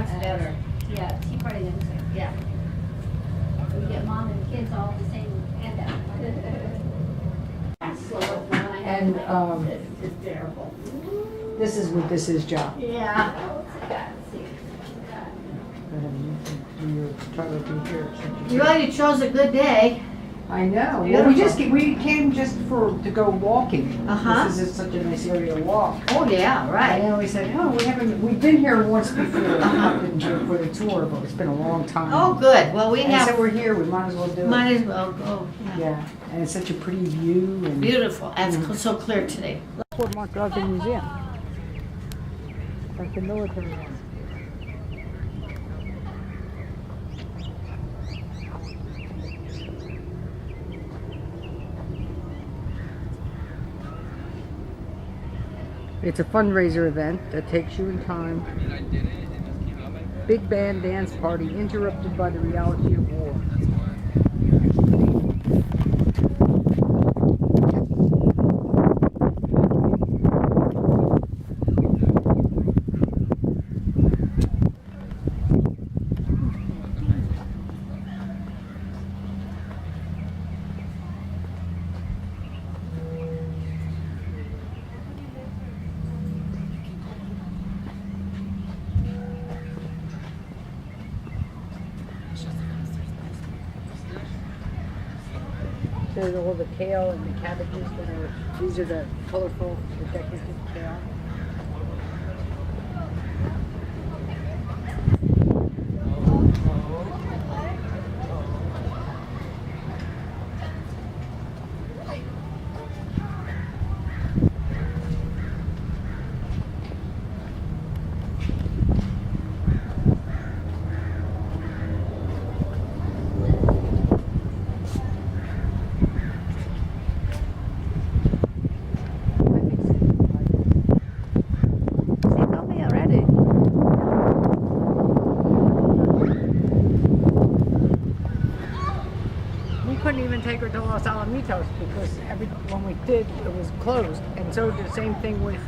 That's better. Yeah, Tea Party Wednesday. Yeah. We get mom and kids all at the same handout. Slow up now. And It's terrible. this is what this is, Joe. Yeah. Let's see. You already chose a good day. I know. Well, Beautiful. we came just to go walking. Uh-huh. This is such a nice area to walk. Oh, yeah, And right. then we said, oh, we've been here once before, Uh-huh. up in here for the tour, but it's been a long time. Oh, good. Well, we And so have, we're here, we might as well do it. might as well go. Yeah. Yeah, and it's such a pretty view and. Beautiful. And it's so clear today. Fort Montgomery Museum. Like the military one. It's a fundraiser event that takes you in time. Big band dance party interrupted by the reality of war. There's all the kale and the cabbages that are, these are the colorful, the decorative kale. Couldn't even take her to Los Alamitos because when we did, it was closed. And so the same thing with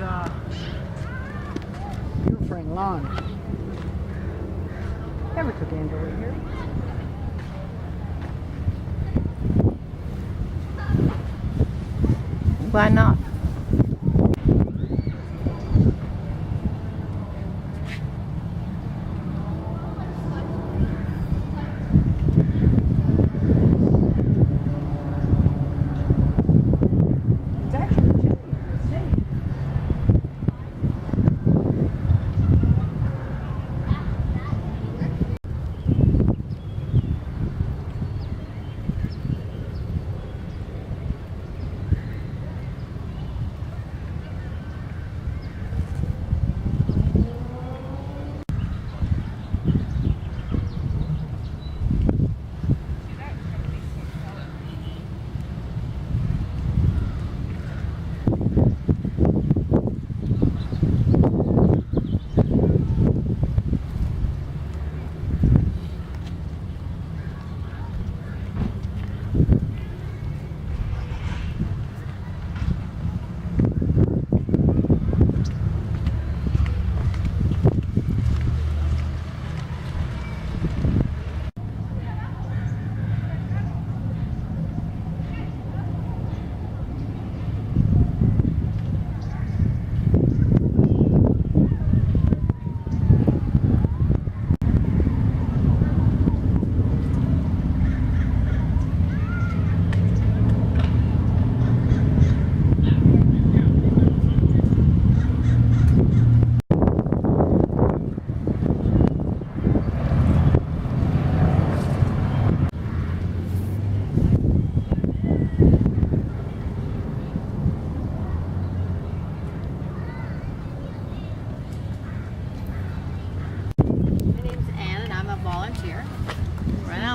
your friend Lon. Never took Angela here. Why not? It's actually chilly. It's safe.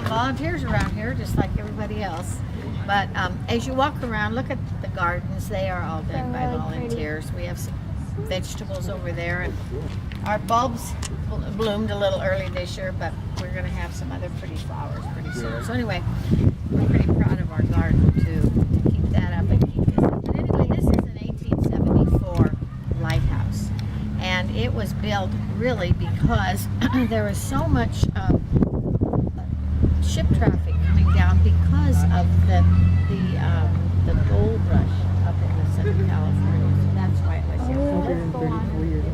Volunteers around here just like everybody else, but as you walk around, look at the gardens. They are all done by volunteers. We have some vegetables over there, and our bulbs bloomed a little early this year, but we're going to have some other pretty flowers pretty soon. So anyway, we're pretty proud of our garden to keep that up and keep this up. But anyway, this is an 1874 lighthouse, and it was built really because there was so much ship traffic coming down because of the gold rush up in the Southern California. So that's why it was here. So let's go on 134 years.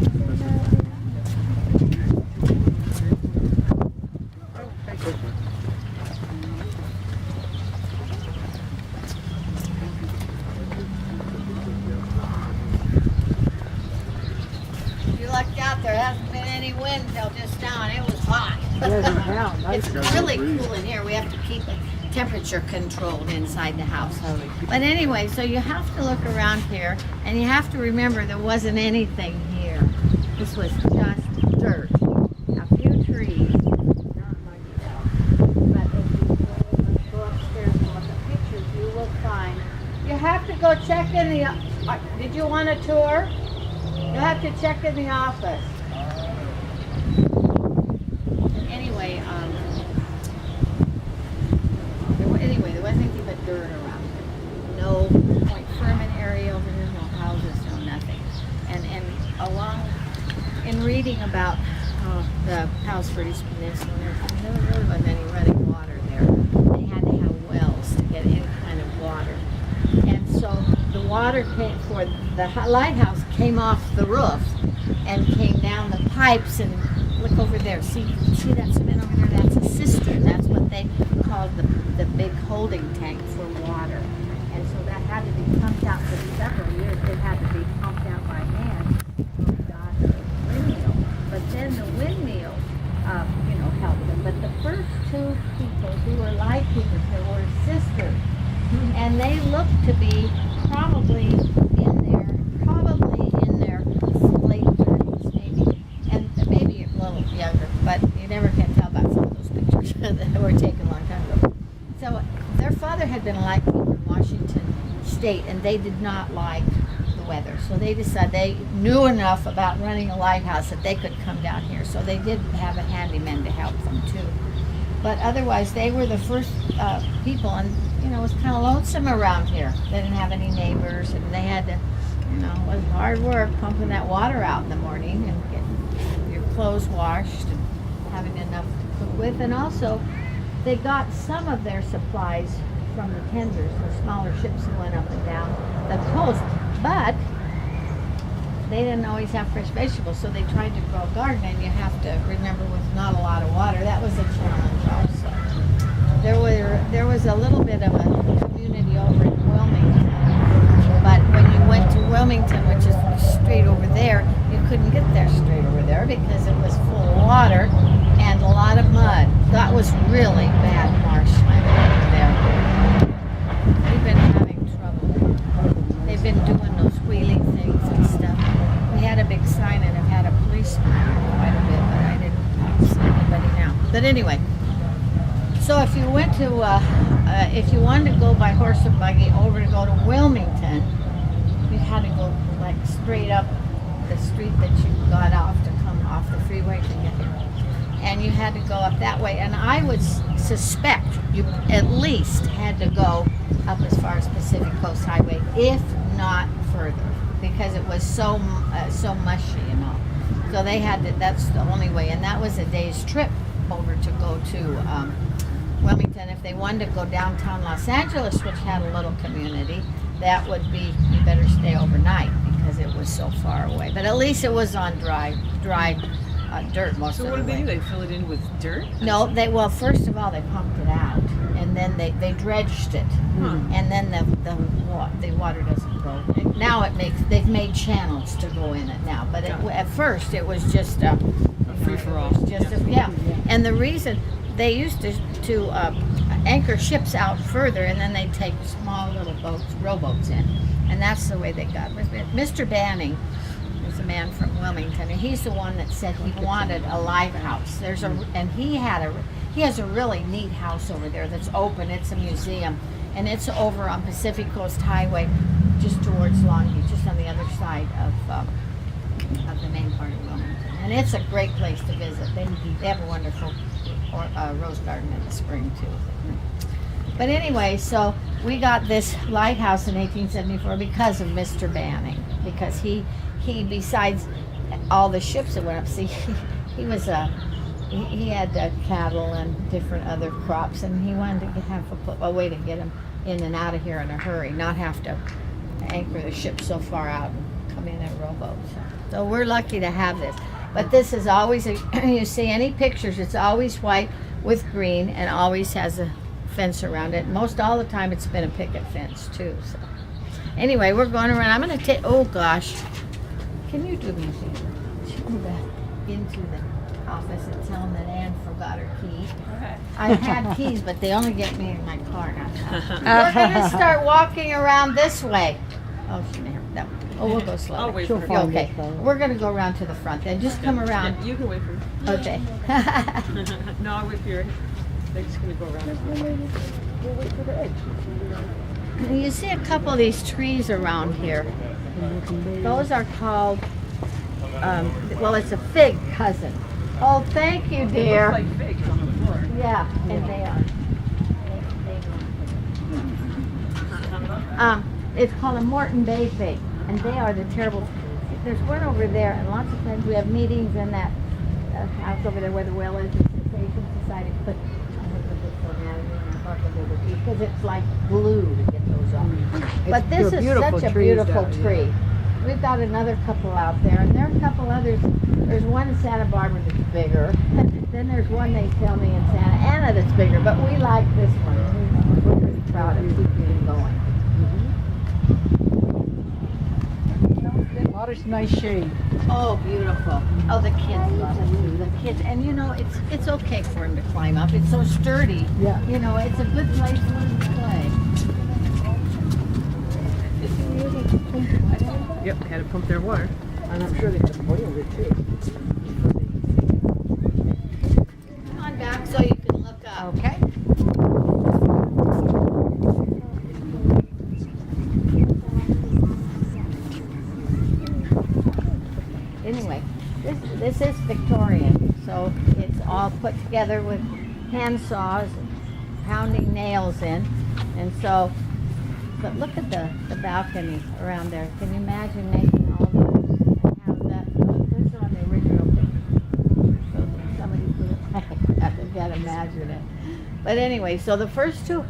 and get started. You lucked out. There hasn't been any wind till just now, and it was hot. It's really cool in here. We have to keep it temperature controlled inside the house. But anyway, so you have to look around here, and you have to remember there wasn't anything here. This was just dirt. A few trees. Not much else. But if you go upstairs and look at pictures, you will find. You have to go check in the. Did you want a tour? You'll have to check in the office. Anyway, there wasn't anything but dirt around here. No Point Fermin area over there, no houses, no nothing. And along in reading about the Palos Verdes Peninsula and everything, there really wasn't any running water there. They had to have wells to get any kind of water. And so the water came for the lighthouse came off the roof and came down the pipes. And look over there. See that cement over there? That's a cistern. That's what they called the big holding tank for water. And so that had to be pumped out for several years. It had to be pumped out by hand. So we got a windmill. But then the windmill, helped them. But the first two people who were liking it, there were sisters. And they looked to be probably in their late 30s, maybe, and maybe a little younger, but you never can tell about some of those pictures that were taken a long time ago. So their father had been a lightkeeper in Washington State, and they did not like the weather. So they decided they knew enough about running a lighthouse that they could come down here. So they did have a handyman to help them too. But otherwise, they were the first people, and it was kind of lonesome around here. They didn't have any neighbors, and they had to, it was hard work pumping that water out in the morning and getting your clothes washed and having enough to cook with. And also, they got some of their supplies from the tenders, the smaller ships that went up and down the coast. But they didn't always have fresh vegetables, so they tried to grow a garden, and you have to remember with not a lot of water, that was a challenge also. There was a little bit of a community over in Wilmington, but when you went to Wilmington, which is straight over there, you couldn't get there straight over there because it was full of water and a lot of mud. That was really bad marshland over there. We've been having trouble. They've been doing those wheeling things and stuff. We had a big sign and have had a policeman quite a bit, but I didn't see anybody now. But anyway, so if you went to, if you wanted to go by horse or buggy over to go to Wilmington, you had to go like straight up the street that you got off to come off the freeway to get here. And you had to go up that way. And I would suspect you at least had to go up as far as Pacific Coast Highway, if not further, because it was so mushy, So they had to, that's the only way. And that was a day's trip over to go to Wilmington. If they wanted to go downtown Los Angeles, which had a little community, that would be, you better stay overnight because it was so far away. But at least it was on dry dirt most of the way. So what do? They fill it in with dirt? No, well, first of all, they pumped it out, and then they dredged it, and then the water doesn't go. Now they've made channels to go in it now, but at first it was just a free-for-all. And the reason they used to anchor ships out further, and then they'd take small little boats, rowboats in, and that's the way they got it. Mr. Banning was a man from Wilmington, and he's the one that said he wanted a lighthouse. He has a really neat house over there that's open. It's a museum, and it's over on Pacific Coast Highway, just towards Long Beach, just on the other side of the main part of Wilmington. And it's a great place to visit. They have a wonderful rose garden in the spring too. But anyway, so we got this lighthouse in 1874 because of Mr. Banning, because he he, besides all the ships that went up, see, he was he had cattle and different other crops, and he wanted to have a way to get them in and out of here in a hurry, not have to anchor the ship so far out and come in rowboats. So we're lucky to have this. But this is always, you see any pictures, it's always white with green and always has a fence around it. Most all the time it's been a picket fence too. So anyway, we're going around. I'm going to take, oh gosh, can you do me a favor? Go back into the office and tell them that Ann forgot her key. Okay. I had keys, but they only get me in my car now. We're going to start walking around this way. Oh, she may have, no. Oh, we'll go slow. I'll wait She'll for her. find Okay, it, though. we're going to go around to the front then. Just come around. Yeah, you can wait for me. Okay. No, I'll wait for your. They're just gonna go around. We'll wait for the edge. You see a couple of these trees around here. Those are called, well, it's a fig cousin. Oh, thank you, It dear. looks like figs on the floor. Yeah, and they are. It's called a Morton Bay fig, and they are the terrible. There's one over there, and lots of times we have meetings in that house over there where the well is. It's the Cessation Society, but because it's like glue to get those off. But this is such a beautiful tree. We've got another couple out there, and there are a couple others. There's one in Santa Barbara that's bigger. Then there's one they tell me in Santa Ana that's bigger, but we like this one. We're pretty proud of keeping it going. A lot of nice shade. Oh, beautiful. Oh, the kids love it too. The kids, and you know, it's okay for them to climb up. It's so sturdy. Yeah. You know, it's a good place for them to play. Yep, they had to pump their water. And I'm sure they have boiled it too. Come on back so you can look up. Okay. Anyway, this is Victorian, so it's all put together with hand saws, pounding nails in, and so. But look at the balcony around there. Can you imagine making all those and have that? This is on the original picture. So somebody put it like that. You can't imagine it. But anyway, so the first two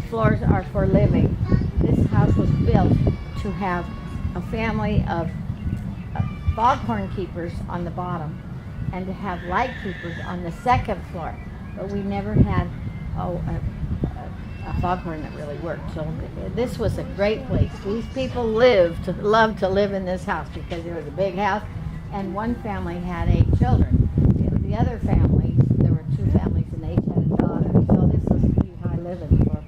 floors are for living. This house was built to have a family of foghorn keepers on the bottom and to have light keepers on the second floor. But we never had a foghorn that really worked. So this was a great place. These people loved to live in this house because it was a big house, and one family had 8 children. The other family, there were 2 families, and they each had a daughter. So this was pretty high living for,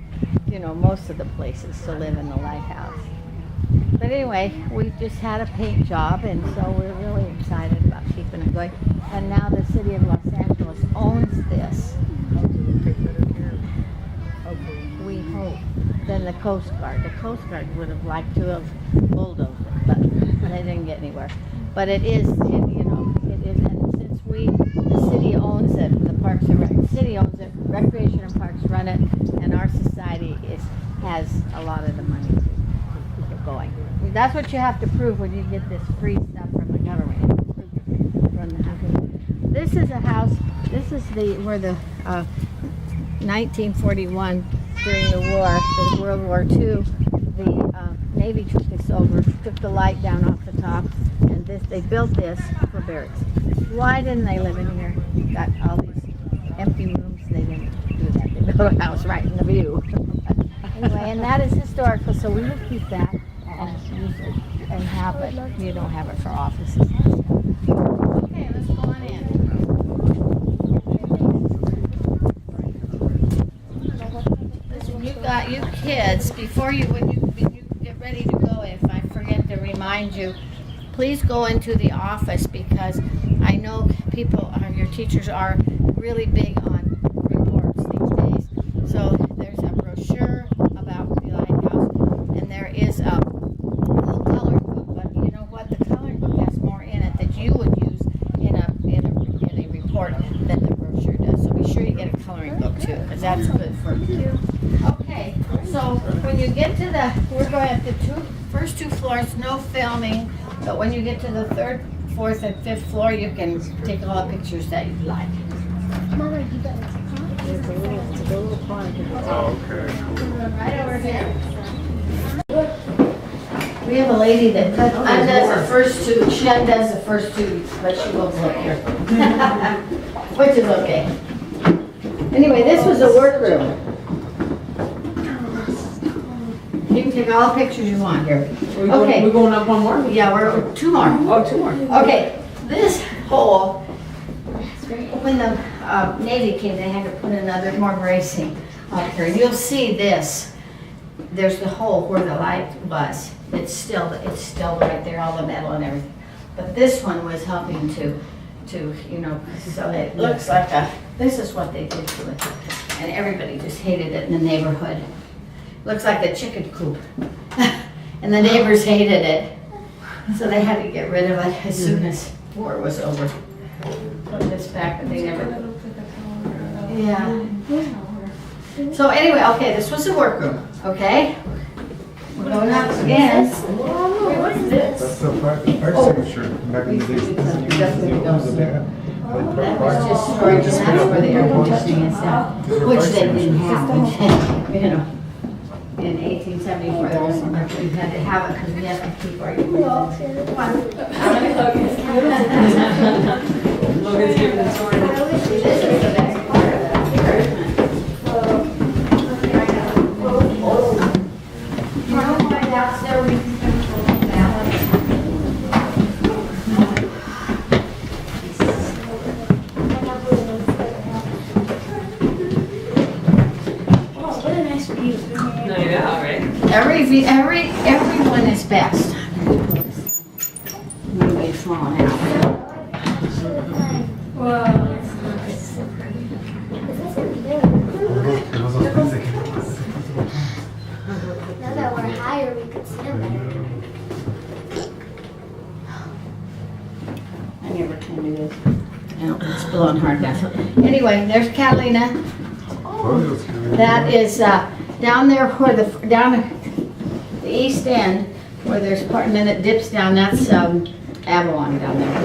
you know, most of the places to live in the lighthouse. But anyway, we just had a paint job, and so we're really excited about keeping it going. And now the city of Los Angeles owns this. We hope. Then the Coast Guard. The Coast Guard would have liked to have bulldozed it, but they didn't get anywhere. But it is, you know, it is. And since the city owns it, the Parks and city owns it, Recreation and Parks run it, and our society has a lot of the money to keep it going. That's what you have to prove when you get this free stuff from the government. From the government. This is a house. This is where the 1941. During the war, the World War II, the Navy took this over, took the light down off the top, and they built this for barracks. Why didn't they live in here? Got all these empty rooms. They didn't do that. They built a house right in the view. Anyway, and that is historical, so we will keep that and use it and have it. You don't have it for offices. Okay, let's go on in. You kids, when you get ready to go, if I forget to remind you, please go into the office because I know your teachers are really big on reports these days. So there's a brochure about the lighthouse, and there is a little coloring book. But you know what? The coloring book has more in it that you would use in a report than the brochure does. So be sure you get a coloring book too, because that's good for you. Okay, so when you get to we're going at the first 2 floors, no filming. But when you get to the 3rd, 4th, and 5th floor, you can take all the pictures that you'd like. Mama, you got it. It's a little park. Oh, okay. Right over here. We have a lady that undoes the first 2. She undoes the first 2, but she won't look here. Which is okay. Anyway, this was a workroom. You can take all the pictures you want here. Okay. We're going up one more? Yeah, we're 2 more. Oh, 2 more. Okay, this hole, when the Navy came, they had to put another more bracing up here. You'll see this. There's the hole where the light was. It's still right there, all the metal and everything. But this one was helping to you know, so it looks like this is what they did to it. And everybody just hated it in the neighborhood. Looks like a chicken coop. And the neighbors hated it. So they had to get rid of it as soon as war was over. Put this back, but they never. Yeah. So anyway, okay, this was the workroom, okay? We're going up again. What's this? That's the fire extinguisher back in the days. That was just storage, and that's where the air conditioning is now, which they didn't have, you know. In 1874, there was so much we had to have it because we had to keep our equipment. Logan's giving the tour. This is the best part of it. You know why downstairs we can control the balance? Yeah, right? Everyone is best. Maybe it's small now. Now that we're higher, we could see them better. I never can do this. No, it's blowing hard now. Anyway, there's Catalina. That is down there where down the east end, where there's part, and then it dips down. That's Avalon down there.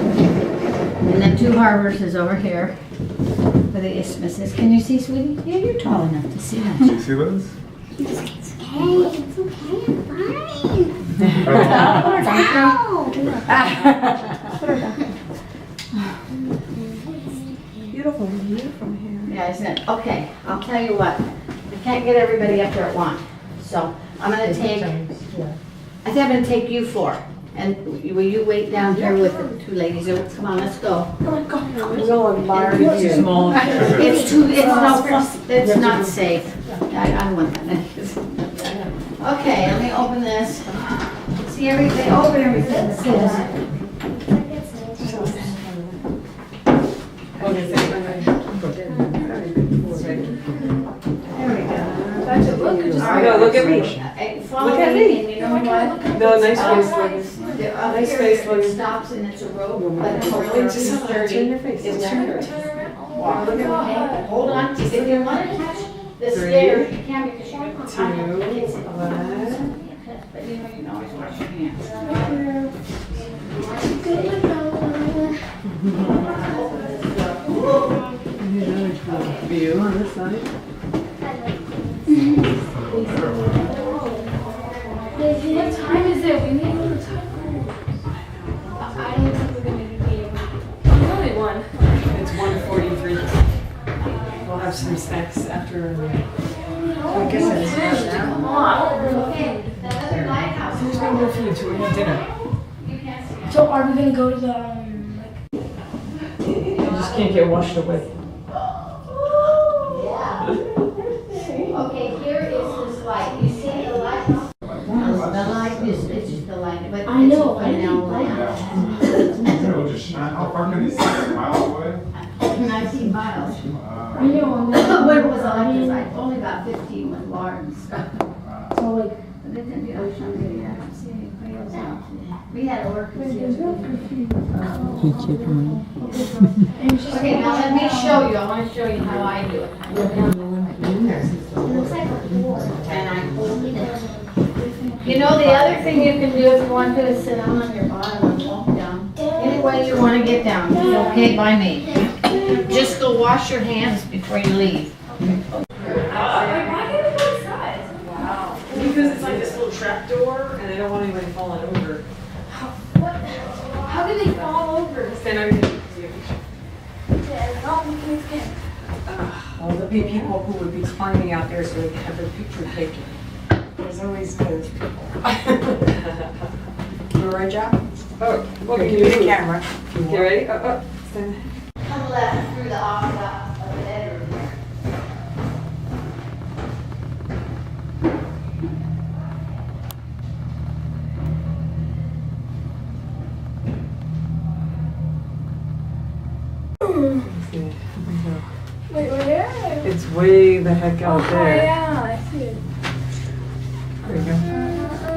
And then Two Harbors is over here, where the isthmus is. Can you see, sweetie? Yeah, you're tall enough to see that. You see those? It's okay, it's okay, I'm fine. Beautiful view from here. Yeah, isn't it? Okay, I'll tell you what. I can't get everybody up there at once. So I'm gonna take, I think I'm gonna take you 4. And will you wait down here with the 2 ladies? Come on, let's go. We're going bar too small. It's not safe. I don't want that. Okay, let me open this. See everything, open everything. There we go. All right, No, look at me. Follow Look at me. and you know what? No, nice face, Logan. Nice face, It Logan. stops and it's a rope, but it's Wait, really just turn your face. It's Turn your Walk. Okay, hold on. If you want to touch the stairs, you can because you don't. 2, 1. But you know, you can always wash your hands. View on this side. What time is it? We need a little time. I don't think we're gonna be able to. There's only one. It's 1:43. We'll have some snacks after. I guess it's Come on. Okay, that other lighthouse. There's no more food, so we have dinner. You can't see it. So are we gonna go to the You just can't get washed away. Okay, here is this light. You see the lighthouse? The light is, it's just the light, but I know, it's I a now like lamp. How far can you see? A mile away? 19 miles. I know, Where was the electric light? Only about 15 with Lawrence. so like, But it didn't do it. We had to work. Okay, now let me show you. I want to show you how I do it. it looks like a pool. And I hold it. You know, the other thing you can do if you want to is sit down on your bottom and walk down. Any way you want to get down, it's okay by me. Just go wash your hands before you leave. Because it's like this little trap door, and I don't want anybody falling over. How do they fall over? Stand over here. Well, there'll be people who would be climbing out there so they can have their picture taken. There's always those people. You ready, Jack? Oh, Okay, okay, give me the camera. Get ready? Oh, stand. Come left through the aisle of the bedroom here. Wait, where? It's way the heck out Oh, there. yeah, I see it. There you go.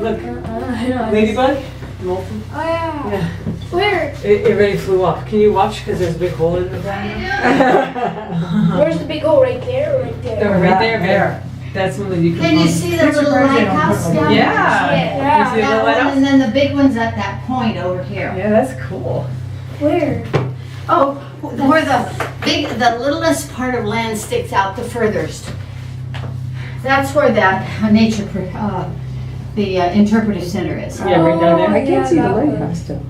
Look, Oh, ladybug? Molten? yeah. Yeah. Where? It already flew off. Can you watch? Because there's a big hole in the ground. Where's the big hole? Right there or right there? Right there. That's one that you can. Can you see the little lighthouse down there? Yeah. Yeah. You see the That little one, lighthouse? and then the big one's at that point over here. Yeah, that's cool. Where? Oh, where the littlest part of land sticks out the furthest. That's where that the interpretive center is. Yeah, right down there. I can't Yeah, see the that one. lighthouse still.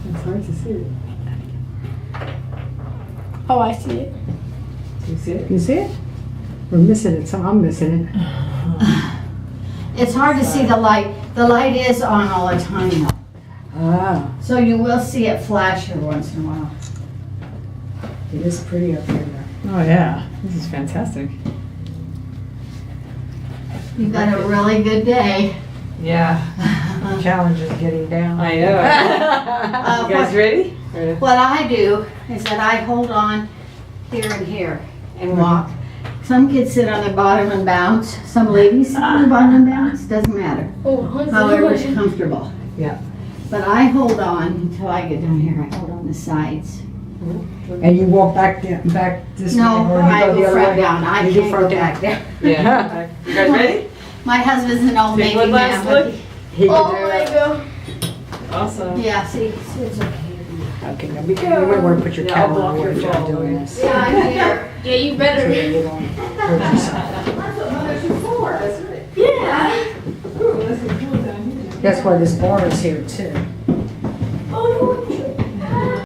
It's hard to see it. Oh, I see it. Do you see it? You see it? We're missing it, so I'm missing it. It's hard to see the light. The light is on all the time though. Ah, So you will see it flash every once in a while. it is pretty up here now. Oh yeah, this is fantastic. You got a really good day. Yeah, Challenge is getting down. I know. You guys ready? What I do is that I hold on here and here and walk. Some kids sit on their bottom and bounce. Some ladies sit on their bottom and bounce. Doesn't matter. However's comfortable. Yeah. But I hold on until I get down here. I hold on the sides. And you walk back this way, No, or you I go the go other front way? down. I You do can't front go down. back there. Yeah. You guys ready? My husband's an old Take Navy one man. last but look. He Oh can do my it. god. Awesome. Yeah, see, it's okay. Okay, now you might want to put your Yeah, I'll camera block on your while you're fall. doing this. Yeah, I'm here. Yeah, you So better. that you don't hurt yourself. That's what mothers are for. That's right. Yeah. Ooh, this is cool down here. That's why this bar is here too. Oh,